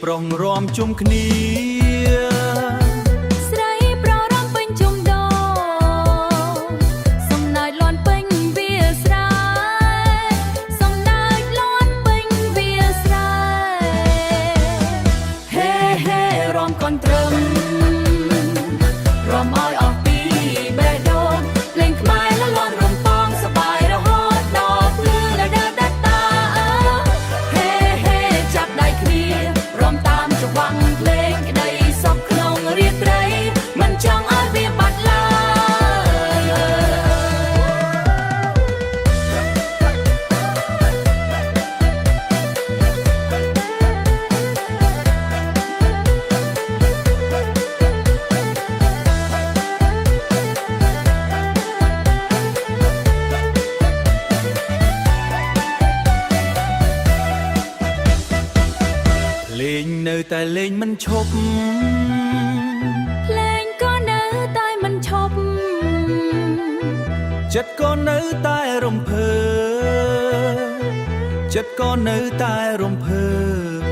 ប្រុងរំជុំគ្នាស្រីប្ររំពេញជុំដងសំណើចលាន់ពេញវាស្រែសំណើចលាន់ពេញវាស្រែហេហេរំកនត្រឹមរំឲ្យអស់ពីបេះដូងលេងខ្មែរលលាន់រំពងសបាយរហូតដល់ភ្លឺលដាដាតាហេហេចាប់ដៃគ្នារំតាមចង្វាក់ភ្លេងក្តីសុខក្នុងរាត្រីមិនចង់ឲ្យវាបាត់ឡើលេងនៅតែលេងមិនឈប់ភ្លេងក៏នៅតែមិនឈប់ចិត្តក៏នៅតែរំភើបចិត្តក៏នៅតែរំភើប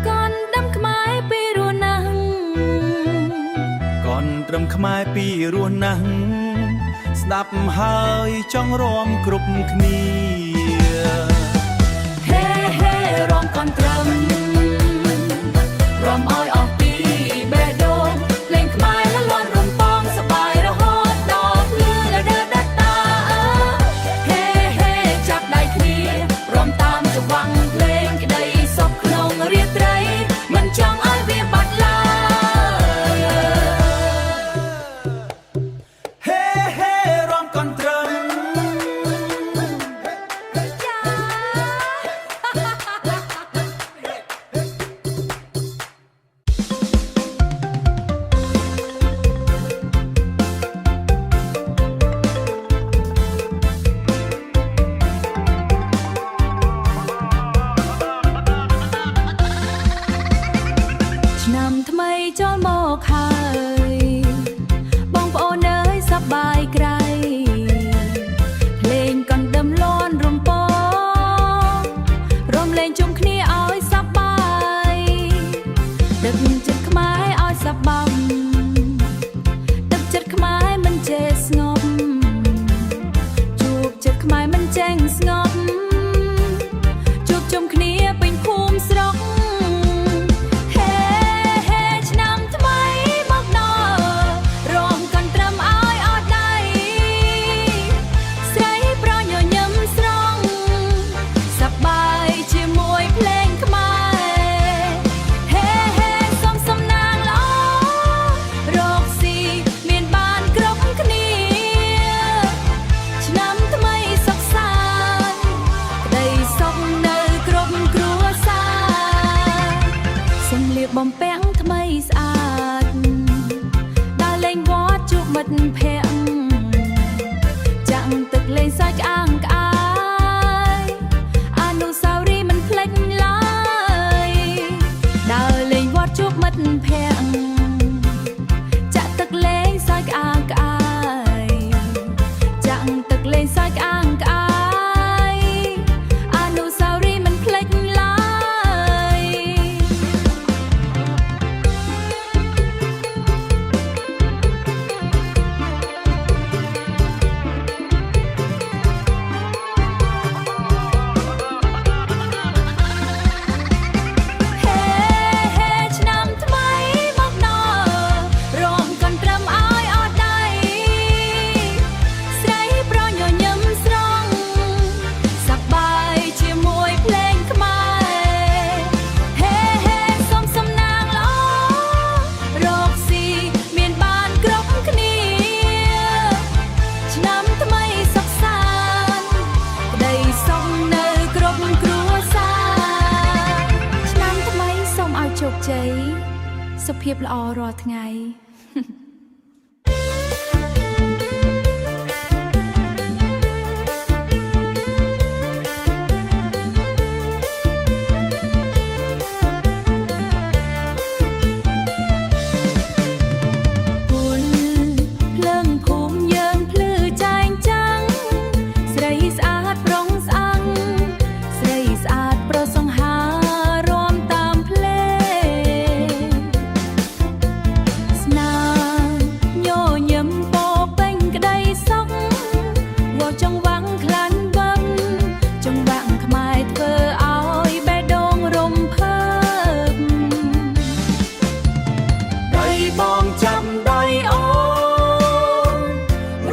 កនដាំខ្មែរពីរស់ណាស់កនត្រឹមខ្មែរពីរស់ណាស់ស្ដាប់ហើយចង់រំគ្រប់គ្នាហេហេរំកនត្រឹមរំឲ្យអស់ពីបេះដូងលេងខ្មែរលលាន់រំពងសបាយរហូតដល់ភ្លឺលដាដាតាហេហេចាប់ដៃគ្នារំតាមចង្វាក់ភ្លេងក្តីសុខក្នុងរាត្រីមិនចង់ឲ្យវាបាត់ឡើយហេហេរំកនត្រឹមឆ្នាំថ្មីចូលមកហើយបងប្អូនអើយសប្បាយក្រៃភ្លេងកណ្ដឹងលាន់រំពងរំលែងជុំគ្នាឲ្យសប្បាយដឹកចិត្តខ្មែរឲ្យសប្បាយដឹកចិត្តខ្មែរមិនចេះស្ងប់ជួបចិត្តខ្មែរមិនចេះស្ងប់ជួបជុំគ្នាពេញភូមិស្រុកបំពាំងថ្មីស្អាតដើរលេងវត្តជួបមិត្តភក្តិចាក់ទឹកលេងសើចក្អាងក្អាយអនុស្សាវរីយ៍មិនភ្លេចឡើយដើរលេងវត្តជួបមិត្តភក្តិចាក់ទឹកលេងសើចក្អាងក្អាយចាក់ទឹកលេងសើចក្អាងក្អាយអនុស្សាវរីយ៍មិនភ្លេចឡើយសុខភាពល្អរាល់ថ្ងៃ បងចាំដៃអូន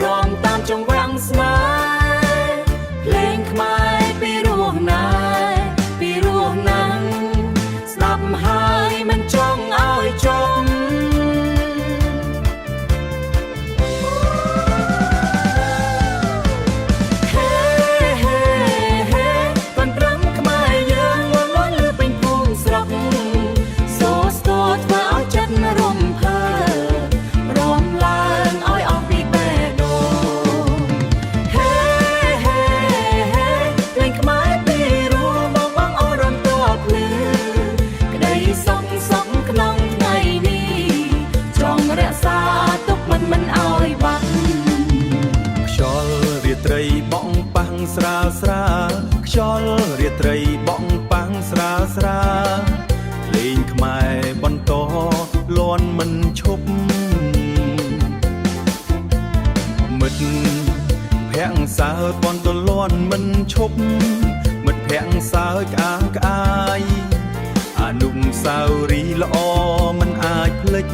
រំតាមចង្វាក់ស្នេហ៍ភ្លេងខ្មែរពីរោះណាពីរោះណាំងស្ដាប់ហើយមិនចង់ឲ្យចង់បងប៉ាំងស្រាលស្រាលខ្យល់រាត្រីបងប៉ាំងស្រាលស្រាលលេងខ្មែរបន្តលន់មិនឈប់មិត្តភ័ក្ដិសើចបន្តលន់មិនឈប់មិត្តភ័ក្ដិសើចក្អាងក្អាយអនុស្សាវរីយ៍ល្អមិនអាចភ្លេច